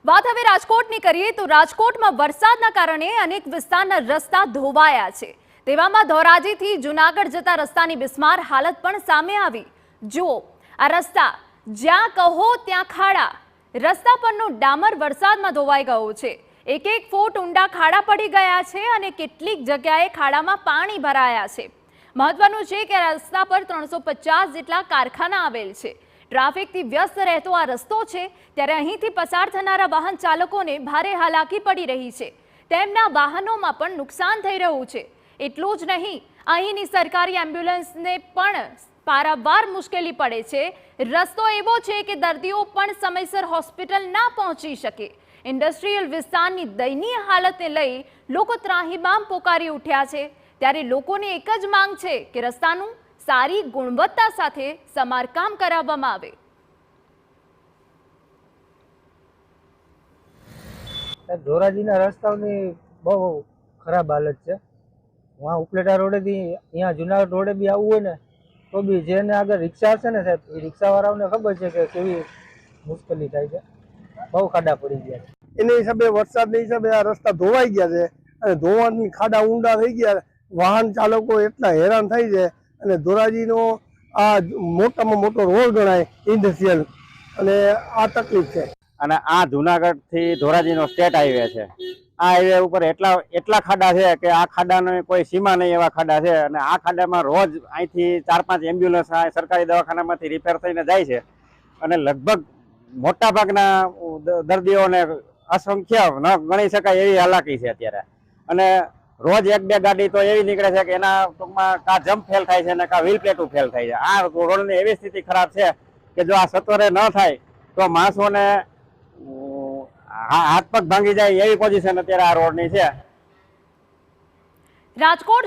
વાત હવે રાજકોટની કરીએ તો રાજકોટમાં વરસાદના કારણે અનેક વિસ્તારના રસ્તા ધોવાયા છે। તેવામાં ધોરાજીથી જૂનાગઢ જતા રસ્તાની બિસ્માર હાલત પણ સામે આવી। જુઓ આ રસ્તા, જ્યાં કહો ત્યાં ખાડા। રસ્તા પરનો ડામર વરસાદમાં ધોવાઈ ગયો છે। 1-1 ફૂટ ઊંડા ખાડા પડી ગયા છે અને કેટલીક જગ્યાએ ખાડામાં પાણી ભરાયા છે। મહત્વનું છે કે રસ્તા પર 350 જેટલા કારખાના આવેલ છે। ટ્રાફિકથી વ્યસ્ત રહેતો આ રસ્તો છે, ત્યારે અહીંથી પસાર થનારા વાહન ચાલકોને ભારે હાલાકી પડી રહી છે। તેમના વાહનોમાં પણ નુકસાન થઈ રહ્યું છે। એટલું જ નહીં, અહીંની સરકારી એમ્બ્યુલન્સને પણ પારાવાર મુશ્કેલી પડે છે। રસ્તો એવો છે કે દર્દીઓ પણ સમયસર હોસ્પિટલ ના પહોંચી શકે। ઇન્ડસ્ટ્રીયલ વિસ્તારની દયનીય હાલતને લઈ લોકો ત્રાહિમામ પોકારી ઉઠ્યા છે। ત્યારે લોકોની એક જ માંગ છે કે રસ્તાનું સારી ગુણવત્તા સાથે સમારકામ કરાવવામાં આવે। ધોરાજીના રસ્તાઓની બહુ ખરાબ હાલત છે। વहाँ ઉપલેટા રોડેથી અહીંયા જુનાગઢ રોડે બી આવવું હોય ને તો બી જેને આગળ રિક્ષા હશે ને સાહેબ, એ રિક્ષાવાળાઓને ખબર છે કે કેવી મુશ્કેલી થાય છે। બહુ ખાડા પડી ગયા છે। એના હિસાબે વરસાદના હિસાબે આ રસ્તા ધોવાઈ ગયા છે અને ધોવાથી ખાડા ઊંડા થઈ ગયા। વાહન ચાલકો એટલા હેરાન થાય છે અને ધોરાજીનો આ મોટામાં મોટો રોડ ગણાય ઇન્ડસ્ટ્રીયલ, અને આ તકલીફ છે। અને આ જુનાગઢ થી ધોરાજીનો સ્ટેટ હાઈવે છે। આ હાઈવે ઉપર એટલા ખાડા છે કે આ ખાડાની કોઈ સીમા નહીં એવા ખાડા છે। અને આ ખાડામાં રોજ અહીંથી 4-5 એમ્બ્યુલન્સ સરકારી દવાખાનામાંથી રિપેર થઈને જાય છે અને લગભગ મોટા ભાગના દર્દીઓને અસંખ્ય ન ગણી શકાય એવી હાલાકી છે અત્યારે। અને રોજ 1-2 ગાડી તો એવી નીકળે છે કે એના ટૂંકમાં કા જમ્પ ફેલ થાય છે ને કા વ્હીલ પ્લેટું ફેલ થાય છે। આ રોડની એવી સ્થિતિ ખરાબ છે કે જો આ સત્વરે ન થાય તો માણસોને હાથ પગ ભાંગી જાય એવી પોઝિશન અત્યારે આ રોડની છે। રાજકોટ